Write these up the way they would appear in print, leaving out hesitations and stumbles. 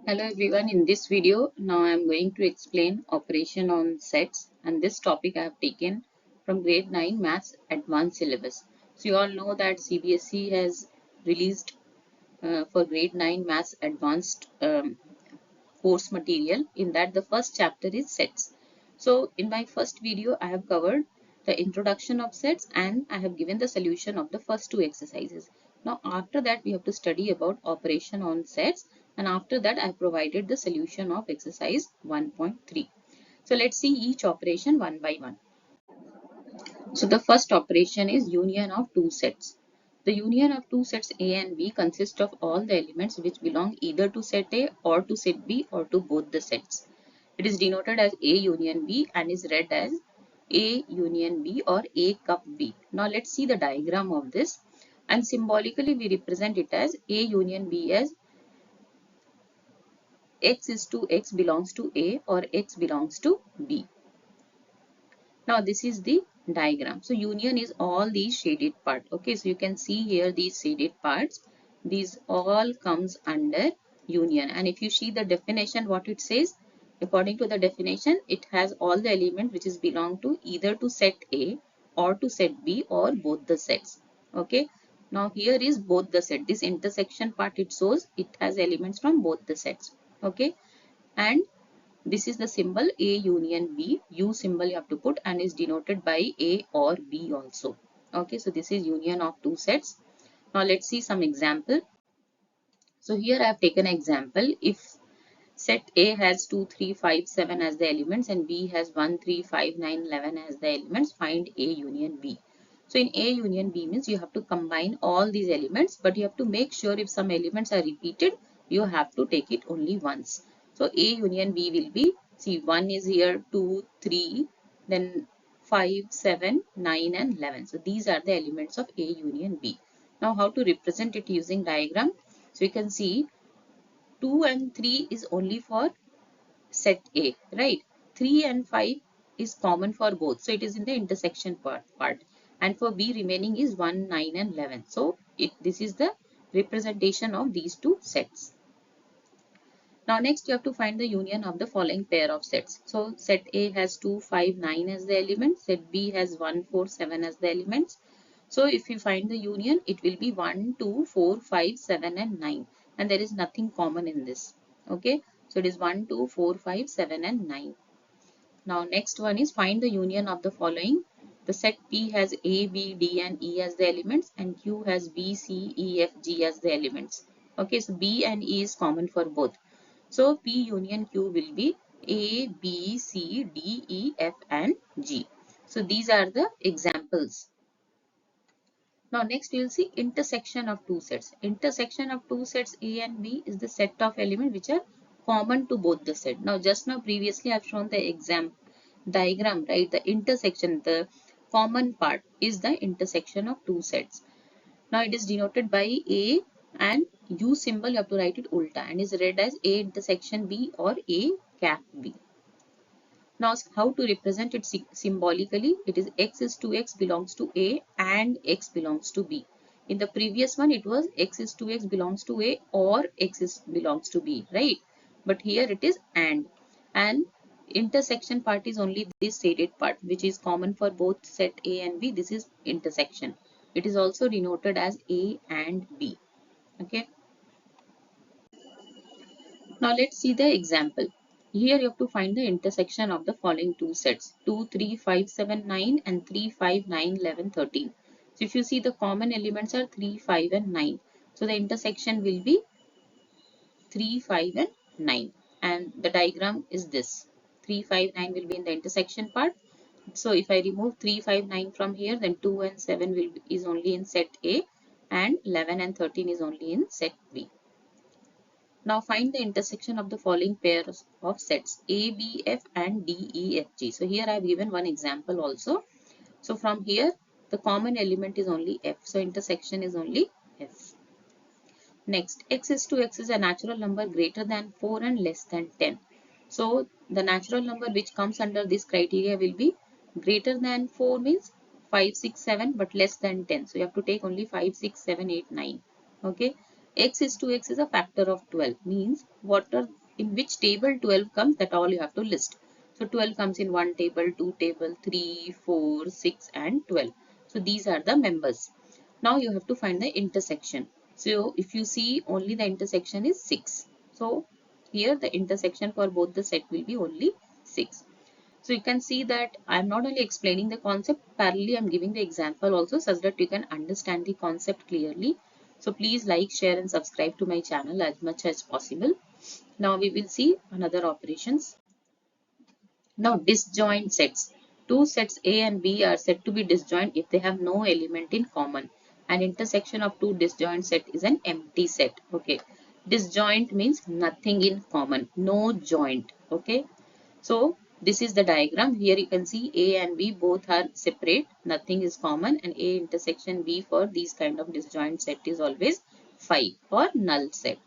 Hello everyone, in this video now I am going to explain operation on sets, and this topic I have taken from grade 9 maths advanced syllabus. So you all know that CBSE has released for grade 9 maths advanced course material. In that the first chapter is sets. So in my first video I have covered the introduction of sets and I have given the solution of the first two exercises. Now after that we have to study about operation on sets, and after that I have provided the solution of exercise 1.3. So let's see each operation one by one. So the first operation is union of two sets. The union of two sets A and B consists of all the elements which belong either to set A or to set B or to both the sets. It is denoted as A union B and is read as A union B or A cup B. Now let's see the diagram of this, and symbolically we represent it as A union B as X is to X belongs to A or X belongs to B. Now this is the diagram. So union is all these shaded part. Okay, so you can see here these shaded parts. These all comes under union. And if you see the definition, what it says, according to the definition, it has all the elements which is belong to either to set A or to set B or both the sets. Okay. Now here is both the set. This intersection part it shows it has elements from both the sets. Okay. And this is the symbol A union B. U symbol you have to put and is denoted by A or B also. Okay, so this is union of two sets. Now let's see some example. So here I have taken an example. If set A has 2, 3, 5, 7 as the elements and B has 1, 3, 5, 9, 11 as the elements, find A union B. So in A union B means you have to combine all these elements, but you have to make sure if some elements are repeated, you have to take it only once. So A union B will be, see 1 is here, 2, 3, then 5, 7, 9 and 11. So these are the elements of A union B. Now how to represent it using diagram? So you can see 2 and 3 is only for set A, right? 3 and 5 is common for both. So it is in the intersection part. And for B remaining is 1, 9 and 11. So this is the representation of these two sets. Now next you have to find the union of the following pair of sets. So set A has 2, 5, 9 as the elements. Set B has 1, 4, 7 as the elements. So if you find the union, it will be 1, 2, 4, 5, 7 and 9. And there is nothing common in this. Okay. So it is 1, 2, 4, 5, 7 and 9. Now next one is find the union of the following. The set P has A, B, D and E as the elements and Q has B, C, E, F, G as the elements. Okay. So B and E is common for both. So P union Q will be A, B, C, D, E, F and G. So these are the examples. Now next we will see intersection of two sets. Intersection of two sets A and B is the set of elements which are common to both the set. Now just now previously I have shown the diagram, right? The intersection, the common part is the intersection of two sets. Now it is denoted by A and U symbol, you have to write it ulta and is read as A intersection B or A cap B. Now how to represent it symbolically? It is X is to X belongs to A and X belongs to B. In the previous one it was X is to X belongs to A or X is belongs to B, right? But here it is and intersection part is only this shaded part which is common for both set A and B. This is intersection. It is also denoted as A and B. Okay. Now let's see the example. Here you have to find the intersection of the following two sets 2, 3, 5, 7, 9 and 3, 5, 9, 11, 13. So if you see the common elements are 3, 5 and 9. So the intersection will be 3, 5 and 9. And the diagram is this. 3, 5, 9 will be in the intersection part. So if I remove 3, 5, 9 from here, then 2 and 7 is only in set A and 11 and 13 is only in set B. Now find the intersection of the following pairs of sets A, B, F and D, E, F, G. So here I have given one example also. So from here the common element is only F. So intersection is only F. Next, X is to X is a natural number greater than 4 and less than 10. So the natural number which comes under this criteria will be greater than 4 means 5, 6, 7 but less than 10. So you have to take only 5, 6, 7, 8, 9. Okay. x is to x is a factor of 12, means what are in which table 12 comes, that all you have to list. So 12 comes in one table, two table, 3, 4, 6 and 12. So these are the members. Now you have to find the intersection. So if you see, only the intersection is 6. So here the intersection for both the set will be only 6. So you can see that I am not only explaining the concept, parallelly I am giving the example also, such that you can understand the concept clearly. So please like, share and subscribe to my channel as much as possible. Now we will see another operations. Now disjoint sets. Two sets A and B are said to be disjoint if they have no element in common. An intersection of two disjoint set is an empty set. Okay. Disjoint means nothing in common, no joint. Okay. So this is the diagram. Here you can see A and B both are separate, nothing is common, and A intersection B for these kind of disjoint set is always 5 or null set.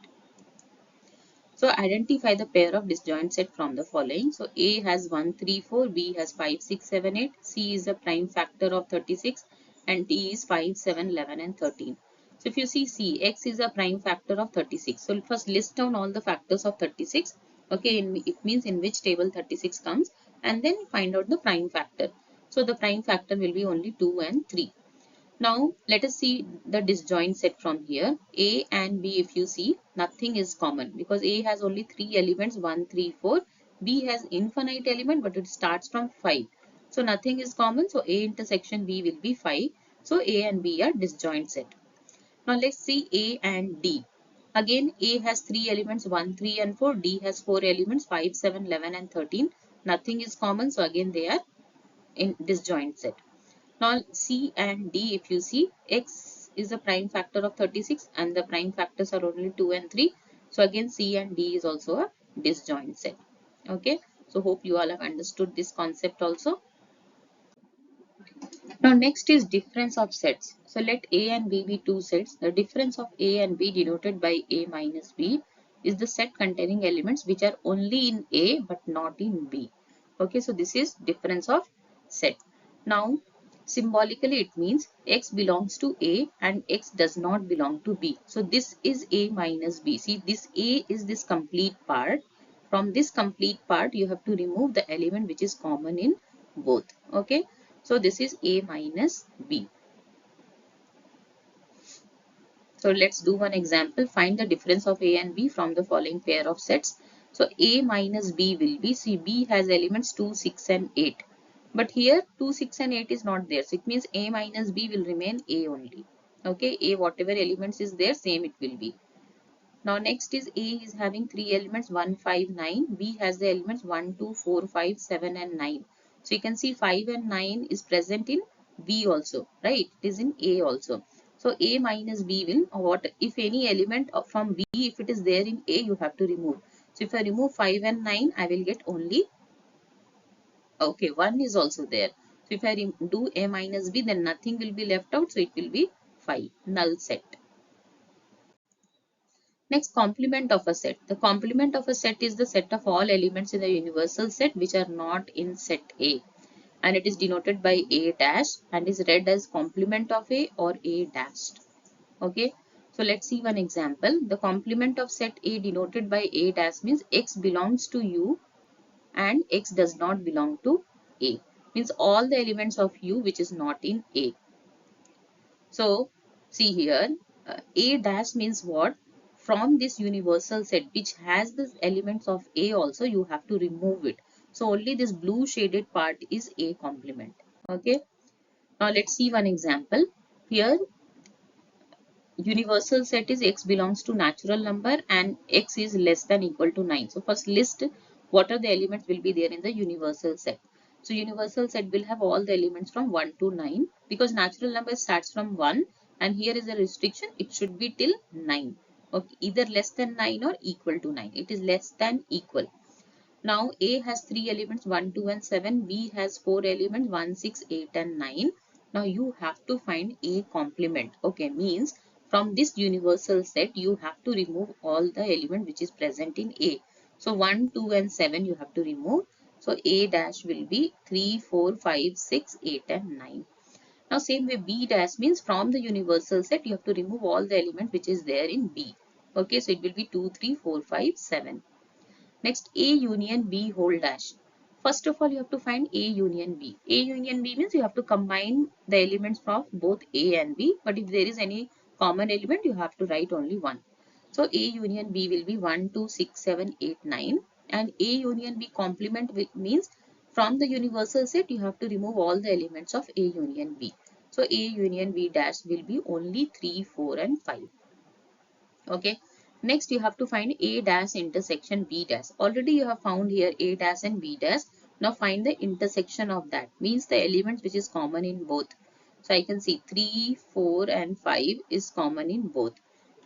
So identify the pair of disjoint set from the following. So A has 1, 3, 4, B has 5, 6, 7, 8, C is a prime factor of 36 and D is 5, 7, 11 and 13. So if you see C, X is a prime factor of 36. So first list down all the factors of 36. Okay, it means in which table 36 comes, and then find out the prime factor. So the prime factor will be only 2 and 3. Now let us see the disjoint set from here. A and B, if you see, nothing is common because A has only 3 elements, 1, 3, 4. B has infinite element, but it starts from 5. So nothing is common. So A intersection B will be 5. So A and B are disjoint set. Now let's see A and D. Again, A has 3 elements, 1, 3 and 4. D has 4 elements, 5, 7, 11 and 13. Nothing is common. So again they are in disjoint set. Now C and D, if you see, X is a prime factor of 36 and the prime factors are only 2 and 3. So again C and D is also a disjoint set. Okay. So hope you all have understood this concept also. Now next is difference of sets. So let A and B be two sets. The difference of A and B denoted by A minus B is the set containing elements which are only in A but not in B. Okay, so this is difference of set. Now symbolically it means X belongs to A and X does not belong to B. So this is A minus B. See, this A is this complete part. From this complete part you have to remove the element which is common in both. Okay. So this is A minus B. So let's do one example. Find the difference of A and B from the following pair of sets. So A minus B will be, see, B has elements 2, 6 and 8. But here 2, 6 and 8 is not there. So it means A minus B will remain A only. Okay, A whatever elements is there, same it will be. Now next is A is having 3 elements 1, 5, 9. B has the elements 1, 2, 4, 5, 7 and 9. So you can see 5 and 9 is present in B also, right? It is in A also. So A minus B will, or what if any element from B, if it is there in A, you have to remove. So if I remove 5 and 9, I will get only, okay, 1 is also there. So if I do A minus B, then nothing will be left out. So it will be 5, null set. Next, complement of a set. The complement of a set is the set of all elements in the universal set which are not in set A, and it is denoted by A dash and is read as complement of A or A dashed. Okay, so let's see one example. The complement of set A denoted by A dash means X belongs to U and X does not belong to A. Means all the elements of U which is not in A. So see here, A dash means what? From this universal set which has the elements of A also, you have to remove it. So only this blue shaded part is A complement. Okay. Now let's see one example. Here universal set is X belongs to natural number and X is less than equal to 9. So first list what are the elements will be there in the universal set. So universal set will have all the elements from 1 to 9 because natural number starts from 1 and here is a restriction, it should be till 9. Okay, either less than 9 or equal to 9. It is less than equal. Now A has 3 elements 1, 2 and 7. B has 4 elements 1, 6, 8 and 9. Now you have to find A complement. Okay, means from this universal set you have to remove all the element which is present in A. So 1, 2 and 7 you have to remove. So A dash will be 3, 4, 5, 6, 8 and 9. Now same way B dash means from the universal set you have to remove all the element which is there in B. Okay, so it will be 2, 3, 4, 5, 7. Next, A union B whole dash. First of all, you have to find A union B. A union B means you have to combine the elements of both A and B. But if there is any common element, you have to write only one. So A union B will be 1, 2, 6, 7, 8, 9. And A union B complement means from the universal set, you have to remove all the elements of A union B. So A union B dash will be only 3, 4, and 5. Okay, next you have to find A dash intersection B dash. Already you have found here A dash and B dash. Now find the intersection of that, means the elements which is common in both. So I can see 3, 4 and 5 is common in both.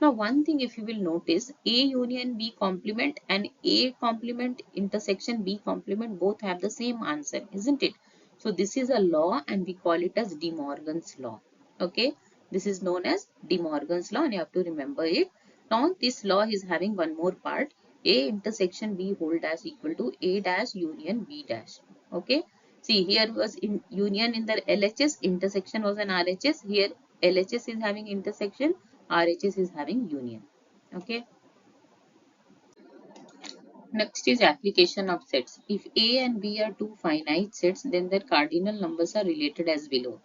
Now one thing if you will notice, A union B complement and A complement intersection B complement both have the same answer, isn't it? So this is a law and we call it as De Morgan's law. Okay, this is known as De Morgan's law and you have to remember it. Now this law is having one more part. A intersection B whole dash equal to A dash union B dash. Okay. See, here was in union in the LHS, intersection was an RHS. Here LHS is having intersection, RHS is having union. Okay. Next is application of sets. If A and B are two finite sets, then their cardinal numbers are related as below.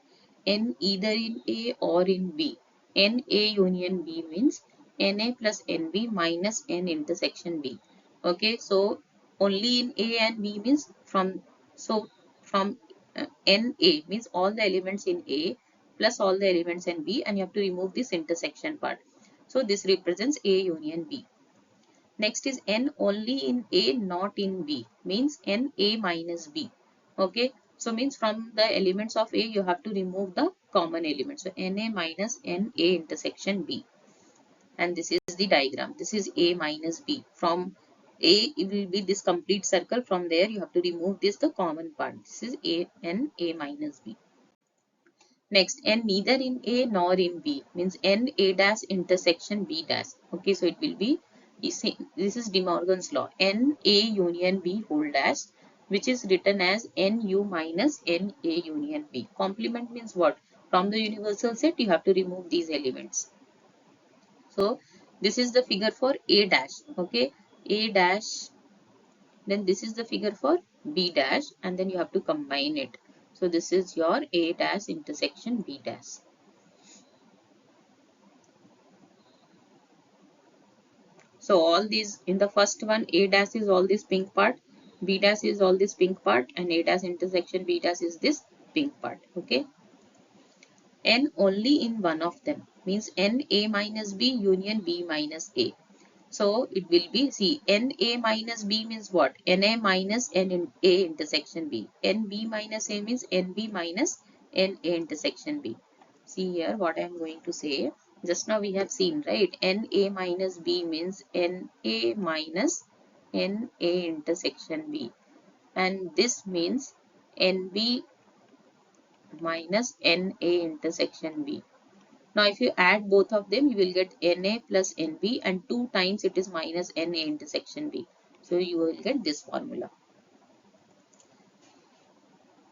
N either in A or in B. N A union B means Na plus Nb minus N intersection B. Okay, so only in A and B means from Na means all the elements in A plus all the elements in B, and you have to remove this intersection part. So this represents A union B. Next is N only in A, not in B, means N A minus B. Okay, so means from the elements of A, you have to remove the common element. So Na minus Na intersection B. And this is the diagram. This is A minus B. From A, it will be this complete circle. From there, you have to remove this, the common part. This is A minus B. Next, N neither in A nor in B means N A dash intersection B dash. Okay, so it will be, you see, this is De Morgan's law. N A union B whole dash, which is written as N U minus N A union B. Complement means what? From the universal set, you have to remove these elements. So this is the figure for A dash. Okay, A dash. Then this is the figure for B dash, and then you have to combine it. So this is your A dash intersection B dash. So all these, in the first one, A dash is all this pink part, B dash is all this pink part, and A dash intersection B dash is this pink part. Okay. N only in one of them means N A minus B union B minus A. So it will be, see, Na minus B means what? Na minus N in A intersection B. Nb minus A means Nb minus Na intersection B. See here what I am going to say. Just now we have seen, right? Na minus B means Na minus Na intersection B. And this means Nb minus Na intersection B. Now, if you add both of them, you will get Na plus Nb, and 2 times it is minus Na intersection B. So, you will get this formula.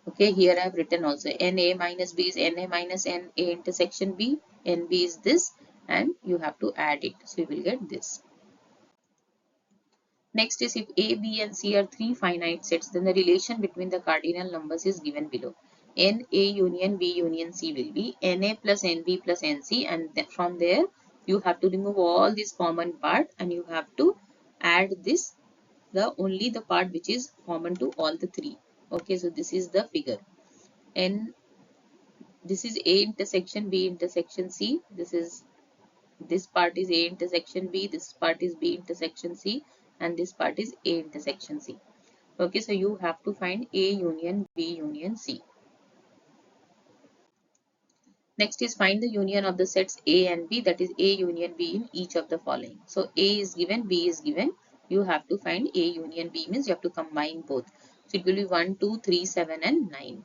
Okay, here I have written also Na minus B is Na minus Na intersection B. Nb is this, and you have to add it. So, you will get this. Next is if A, B and C are 3 finite sets, then the relation between the cardinal numbers is given below. N A union B union C will be Na plus Nb plus Nc, and from there you have to remove all this common part and you have to add this, the only the part which is common to all the 3. Okay, so this is the figure. And this is A intersection B intersection C. This part is A intersection B, this part is B intersection C, and this part is A intersection C. Okay, so you have to find A union B union C. Next is find the union of the sets A and B, that is A union B in each of the following. So A is given, B is given. You have to find A union B means you have to combine both. So it will be 1, 2, 3, 7 and 9.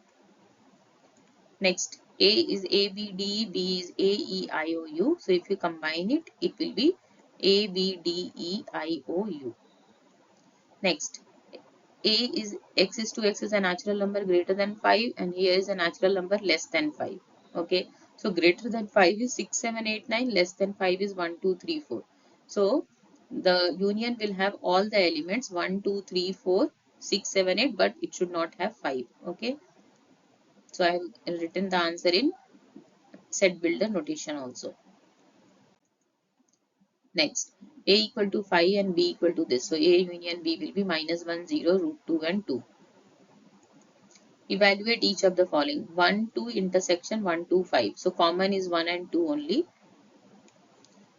Next, A is A, B, D, B is A, E, I, O, U. So if you combine it, it will be A, B, D, E, I, O, U. Next, A is x is to x is a natural number greater than 5, and here is a natural number less than 5. Okay, so greater than 5 is 6, 7, 8, 9, less than 5 is 1, 2, 3, 4. So the union will have all the elements 1, 2, 3, 4, 6, 7, 8, but it should not have 5. Okay, so I have written the answer in set builder notation also. Next, a equal to 5 and b equal to this. So a union b will be minus 1, 0, root 2 and 2. Evaluate each of the following. 1, 2 intersection 1, 2, 5. So common is 1 and 2 only.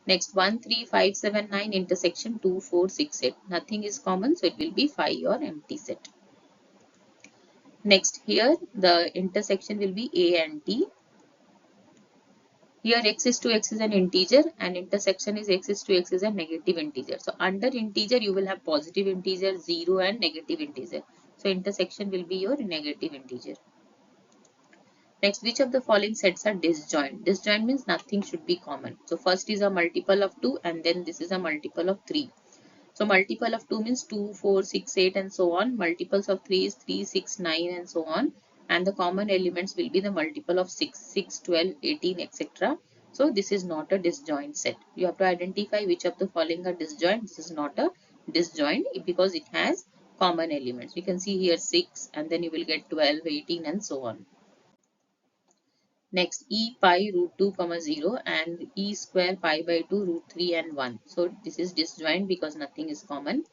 Next 1, 3, 5, 7, 9 intersection 2, 4, 6, 8. Nothing is common, so it will be 5 or empty set. Next here the intersection will be a and t. Here x is to x is an integer and intersection is x is to x is a negative integer. So under integer you will have positive integer, 0 and negative integer. So intersection will be your negative integer. Next, which of the following sets are disjoint? Disjoint means nothing should be common. So first is a multiple of 2 and then this is a multiple of 3. So multiple of 2 means 2, 4, 6, 8 and so on. Multiples of 3 is 3, 6, 9 and so on. And the common elements will be the multiple of 6, 6, 12, 18, etc. So this is not a disjoint set. You have to identify which of the following are disjoint. This is not a disjoint because it has common elements. You can see here 6 and then you will get 12, 18 and so on. Next, e pi root 2 comma 0 and e square pi by 2 root 3 and 1. So this is disjoint because nothing is common.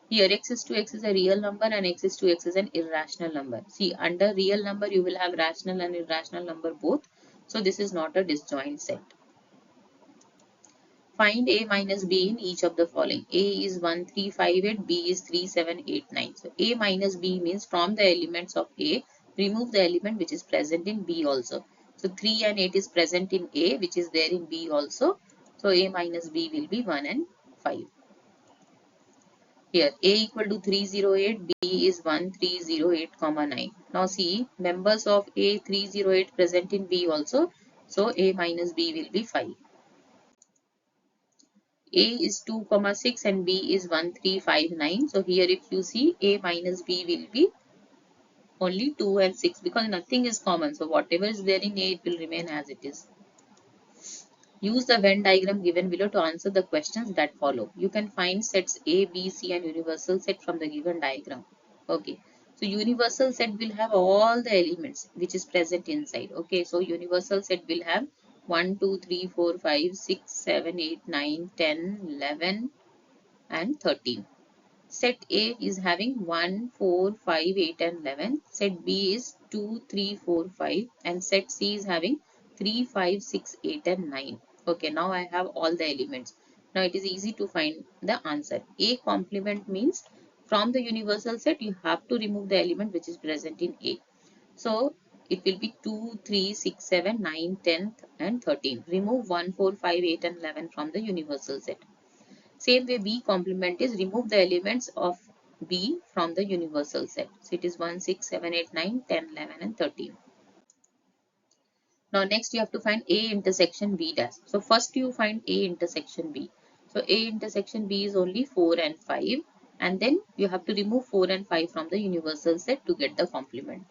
Here x is to x is a real number and x is to x is an irrational number. See, under real number you will have rational and irrational number both. So this is not a disjoint set. Find a minus b in each of the following. A is 1, 3, 5, 8, b is 3, 7, 8, 9. So a minus b means from the elements of a, remove the element which is present in b also. So 3 and 8 is present in a which is there in b also. So a minus b will be 1 and 5. Here a equal to 308, b is 1308, comma 9. Now see members of a 308 present in b also. So a minus b will be 5. A is 2, 6 and B is 1359. So here if you see A minus B will be only 2 and 6 because nothing is common. So whatever is there in A it will remain as it is. Use the Venn diagram given below to answer the questions that follow. You can find sets A, B, C and universal set from the given diagram. Okay. So universal set will have all the elements which is present inside. Okay. So universal set will have 1, 2, 3, 4, 5, 6, 7, 8, 9, 10, 11 and 13. Set A is having 1, 4, 5, 8 and 11. Set B is 2, 3, 4, 5 and set C is having 3, 5, 6, 8 and 9. Okay, now I have all the elements. Now it is easy to find the answer. A complement means from the universal set you have to remove the element which is present in A. So it will be 2, 3, 6, 7, 9, 10 and 13. Remove 1, 4, 5, 8 and 11 from the universal set. Same way B complement is remove the elements of B from the universal set. So it is 1, 6, 7, 8, 9, 10, 11 and 13. Now next you have to find A intersection B dash. So first you find A intersection B. So A intersection B is only 4 and 5 and then you have to remove 4 and 5 from the universal set to get the complement.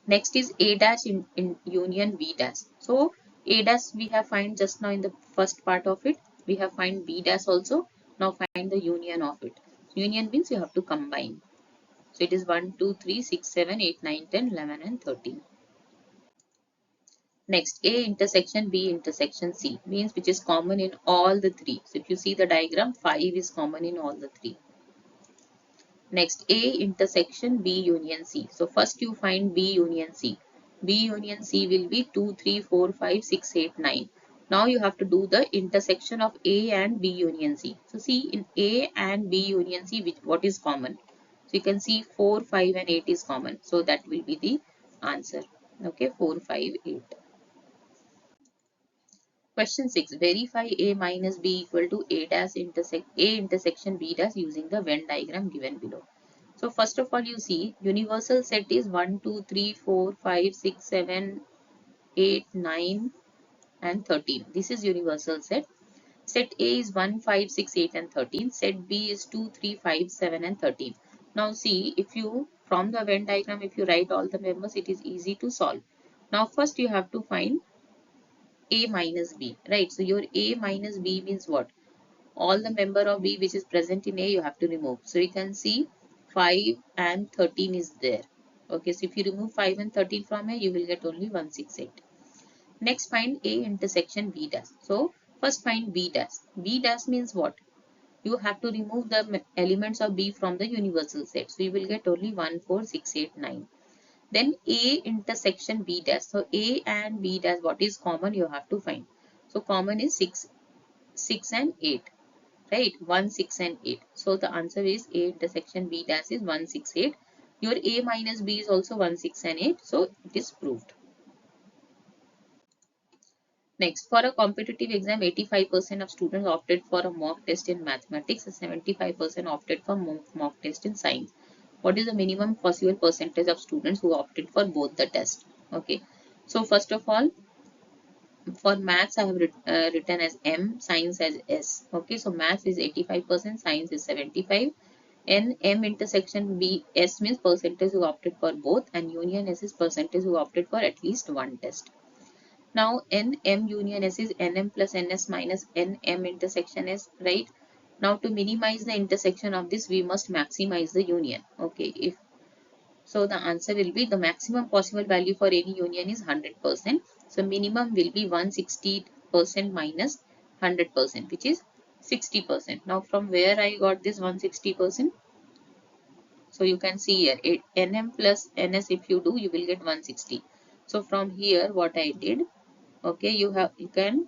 Next is A dash in union B dash. So A dash we have find just now in the first part of it. We have find B dash also. Now find the union of it. Union means you have to combine. So it is 1, 2, 3, 6, 7, 8, 9, 10, 11 and 13. Next, A intersection B intersection C means which is common in all the three. So if you see the diagram, 5 is common in all the three. Next, A intersection B union C. So first you find B union C. B union C will be 2, 3, 4, 5, 6, 8, 9. Now you have to do the intersection of A and B union C. So see in A and B union C, what is common? So you can see 4, 5 and 8 is common. So that will be the answer. Okay, 4, 5, 8. Question 6. Verify A minus B equal to A dash A intersection B dash using the Venn diagram given below. So first of all you see universal set is 1, 2, 3, 4, 5, 6, 7, 8, 9 and 13. This is universal set. Set A is 1, 5, 6, 8 and 13. Set B is 2, 3, 5, 7 and 13. Now see if you from the Venn diagram, if you write all the members, it is easy to solve. Now first you have to find A minus B, right? So your A minus B means what? All the member of B which is present in A you have to remove. So you can see 5 and 13 is there. Okay, so if you remove 5 and 13 from A, you will get only 168. Next, find A intersection B dash. So first find B dash. B dash means what? You have to remove the elements of B from the universal set. So you will get only 1, 4, 6, 8, 9. Then A intersection B dash. So A and B dash, what is common you have to find. So common is 6, 6 and 8. Right? 1, 6 and 8. So the answer is A intersection B dash is 1, 6, 8. Your A minus B is also 1, 6 and 8. So it is proved. Next, for a competitive exam, 85% of students opted for a mock test in mathematics and 75% opted for mock test in science. What is the minimum possible percentage of students who opted for both the tests? Okay. So first of all, for maths, I have written as M, science as S. Okay. So maths is 85%, science is 75%. And M intersection B, S means percentage who opted for both, and union S is percentage who opted for at least one test. Now NM union S is NM plus NS minus NM intersection S, right? Now to minimize the intersection of this, we must maximize the union. Okay, if so, the answer will be the maximum possible value for any union is 100%. So minimum will be 160% minus 100%, which is 60%. Now from where I got this 160%? So you can see here, NM plus NS if you do, you will get 160. So from here, what I did, okay, you can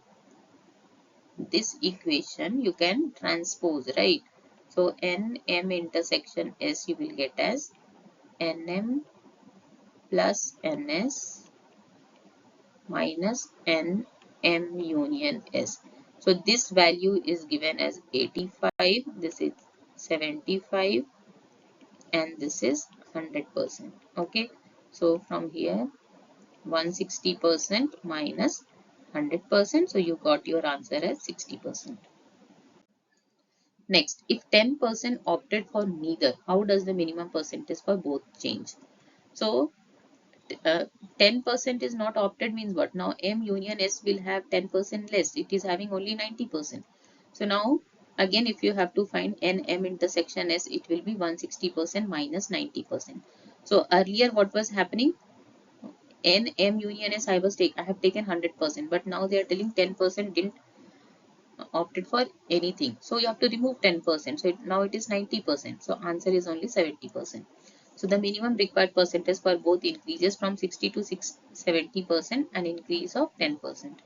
this equation you can transpose, right? So NM intersection S you will get as NM plus NS minus NM union S. So this value is given as 85, this is 75, and this is 100%. Okay, so from here 160% minus 100%, so you got your answer as 60%. Next, if 10% opted for neither, how does the minimum percentage for both change? So 10% is not opted means what? Now M union S will have 10% less. It is having only 90%. So now again if you have to find NM intersection S, it will be 160% minus 90%. So earlier what was happening? NM union S I have taken 100%, but now they are telling 10% didn't opted for anything. So you have to remove 10%. So now it is 90%. So answer is only 70%. So the minimum required percentage for both increases from 60 to 70%, an increase of 10%.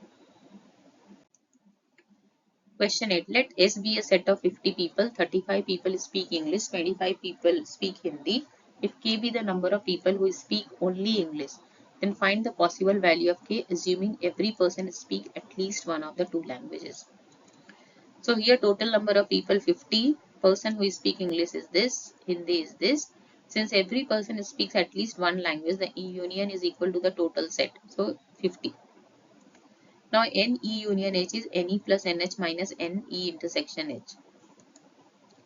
Question 8. Let S be a set of 50 people. 35 people speak English. 25 people speak Hindi. If K be the number of people who speak only English, then find the possible value of K assuming every person speak at least one of the two languages. So here total number of people 50, person who speak English is this, Hindi is this. Since every person speaks at least one language, the E union is equal to the total set. So 50. Now NE union H is NE plus NH minus NE intersection H.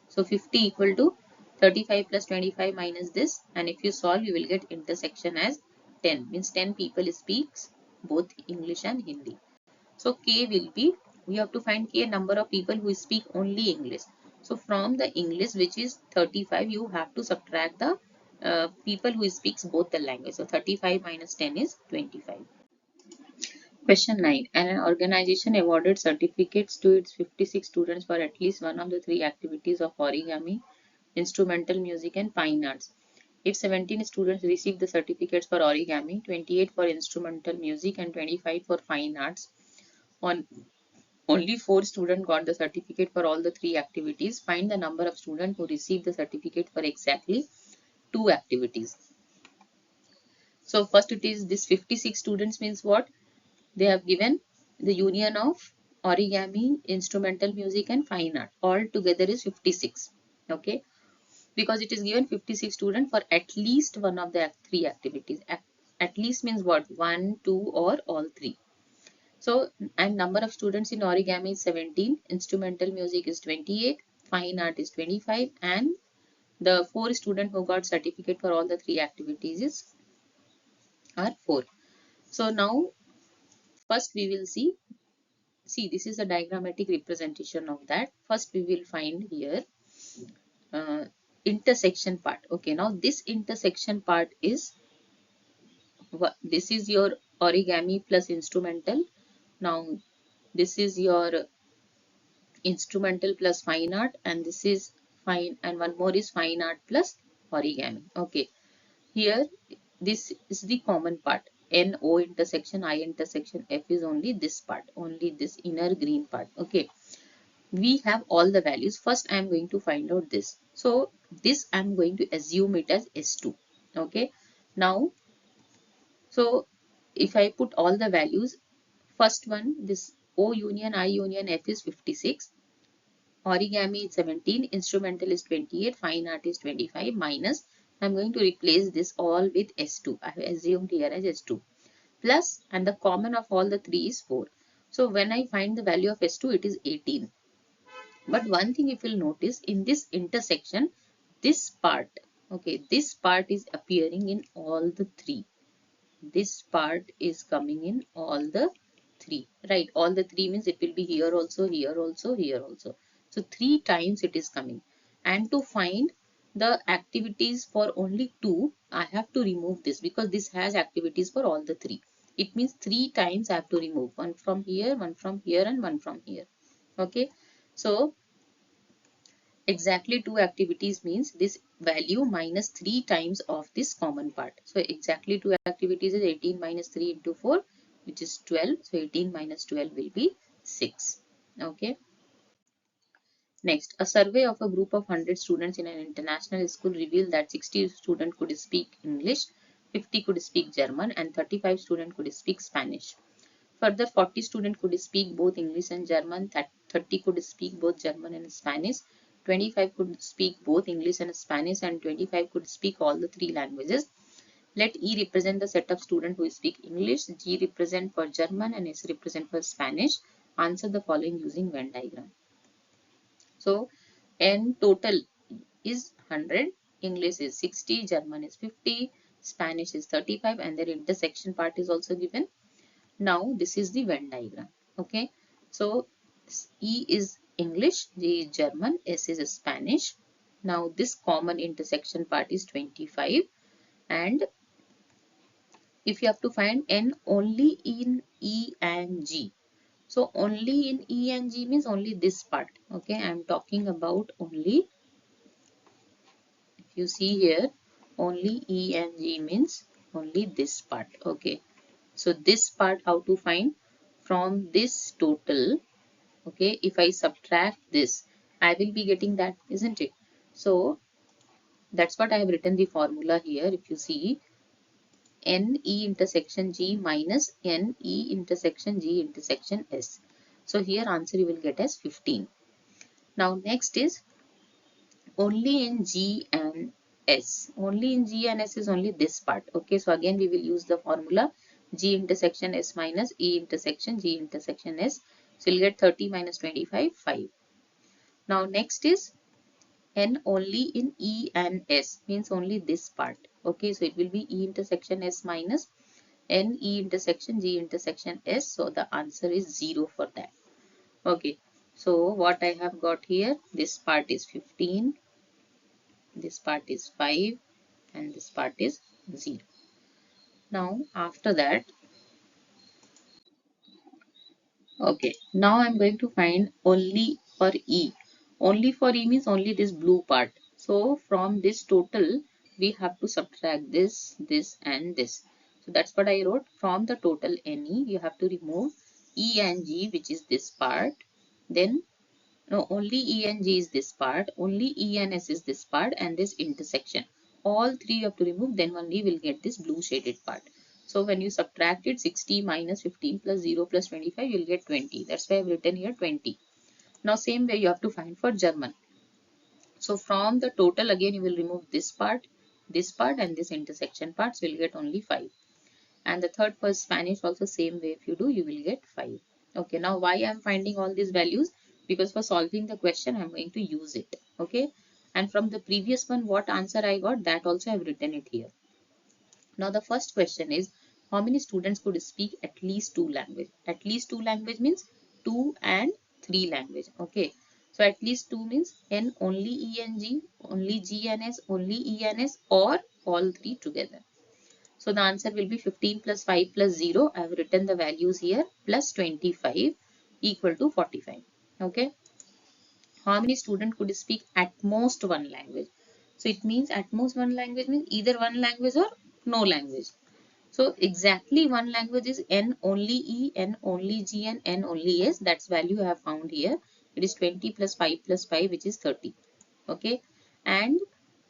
So 50 equal to 35 plus 25 minus this, and if you solve you will get intersection as 10, means 10 people speaks both English and Hindi. So K will be, we have to find K number of people who speak only English. So from the English which is 35, you have to subtract the people who speaks both the language. So 35 minus 10 is 25. Question 9. An organization awarded certificates to its 56 students for at least one of the three activities of origami, instrumental music and fine arts. If 17 students received the certificates for origami, 28 for instrumental music and 25 for fine arts, on only 4 students got the certificate for all the three activities. Find the number of students who received the certificate for exactly 2 activities. So first it is this 56 students means what? They have given the union of origami, instrumental music and fine art. All together is 56. Okay. Because it is given 56 students for at least one of the three activities. At least means what? 1, 2 or all three. So, and number of students in origami is 17, instrumental music is 28, fine art is 25, and The 4 students who got certificate for all the 3 activities are 4. So now first we will see this is a diagrammatic representation of that. First we will find here uh, intersection part. Okay, now this intersection part is this is your origami plus instrumental. Now this is your instrumental plus fine art, and this is fine, and one more is fine art plus origami. Okay, here this is the common part. N O intersection I intersection F is only this part, only this inner green part. Okay, we have all the values. First I am going to find out this. So this I am going to assume it as S2. Okay, now so if I put all the values, first one, this O union I union F is 56, origami is 17, instrumental is 28, fine art is 25, minus, I'm going to replace this all with S2. I have assumed here as S2. Plus, and the common of all the three is 4. So when I find the value of S2, it is 18. But one thing if you'll notice, in this intersection, this part, okay, this part is appearing in all the three. This part is coming in all the three, right? All the three means it will be here also, here also, here also. So 3 times it is coming. And to find the activities for only 2, I have to remove this because this has activities for all the 3. It means 3 times I have to remove one from here, one from here, and one from here. Okay, so exactly 2 activities means this value minus 3 times of this common part. So exactly 2 activities is 18 minus 3 into 4, which is 12. So 18 minus 12 will be 6. Okay. Next, a survey of a group of 100 students in an international school revealed that 60 students could speak English, 50 could speak German, and 35 students could speak Spanish. Further, 40 students could speak both English and German, 30 could speak both German and Spanish, 25 could speak both English and Spanish, and 25 could speak all the 3 languages. Let E represent the set of students who speak English, G represent for German, and S represent for Spanish. Answer the following using Venn diagram. So, N total is 100, English is 60, German is 50, Spanish is 35, and their intersection part is also given. Now this is the Venn diagram. Okay, so E is English, G is German, S is Spanish. Now this common intersection part is 25, and if you have to find N only in E and G. So only in E and G means only this part. Okay, I am talking about only, if you see here, only E and G means only this part. Okay, so this part how to find? From this total. Okay, if I subtract this, I will be getting that, isn't it? So that's what I have written the formula here. If you see, N E intersection G minus N E intersection G intersection S. So here answer you will get as 15. Now next is only in G and S. Only in G and S is only this part. Okay, so again we will use the formula G intersection S minus E intersection G intersection S. So you'll get 30 minus 25, 5. Now next is N only in E and S, means only this part. Okay, so it will be E intersection S minus N E intersection G intersection S. So the answer is 0 for that. Okay, so what I have got here, this part is 15, this part is 5, and this part is 0. Now after that, okay, now I'm going to find only for E. Only for E means only this blue part. So from this total, we have to subtract this, this, and this. So that's what I wrote. From the total NE, you have to remove E and G, which is this part. Then, no, only E and G is this part. Only E and S is this part, and this intersection. All three you have to remove, then only we'll get this blue shaded part. So when you subtract it, 60 minus 15 plus 0 plus 25, you'll get 20. That's why I've written here 20. Now same way you have to find for German. So from the total again you will remove this part, and this intersection part. So you'll get only 5. And the third for Spanish also same way, if you do, you will get 5. Okay, now why I'm finding all these values? Because for solving the question I'm going to use it. Okay, And from the previous one, what answer I got, that also I have written it here. Now the first question is, how many students could speak at least two language? At least two language means two and three language. Okay. So at least two means N only ENG, only GNS, only ENS, or all three together. So the answer will be 15 plus 5 plus 0. I have written the values here, plus 25 equal to 45. Okay. How many students could speak at most one language? So it means at most one language means either one language or no language. So exactly one language is N only E, N only G, and N only S. That's value I have found here. It is 20 plus 5 which is 30. Okay. And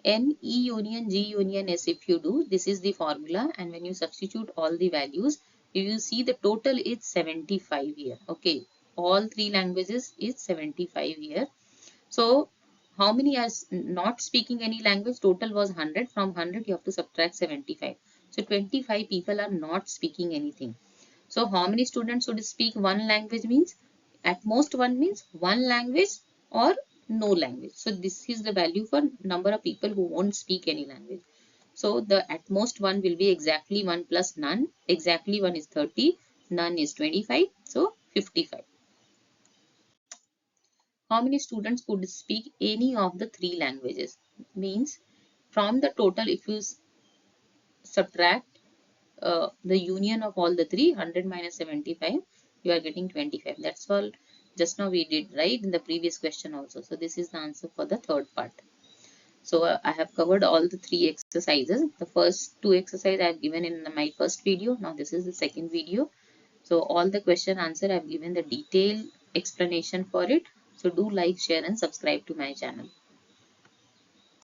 N E union G union S, if you do, this is the formula, and when you substitute all the values, you will see the total is 75 here. Okay. All three languages is 75 here. So how many are not speaking any language? Total was 100. From 100 you have to subtract 75. So 25 people are not speaking anything. So how many students should speak one language means? At most one means one language or no language. So this is the value for number of people who won't speak any language. So the at most one will be exactly 1 plus none. Exactly 1 is 30. None is 25. So 55. How many students could speak any of the three languages? Means from the total, if you subtract the union of all the three, 100 minus 75, you are getting 25. That's all just now we did, right, in the previous question also. So this is the answer for the third part. So I have covered all the three exercises. The first two exercises I have given in my first video. Now this is the second video. So all the question answer I have given the detailed explanation for it. So do like, share and subscribe to my channel.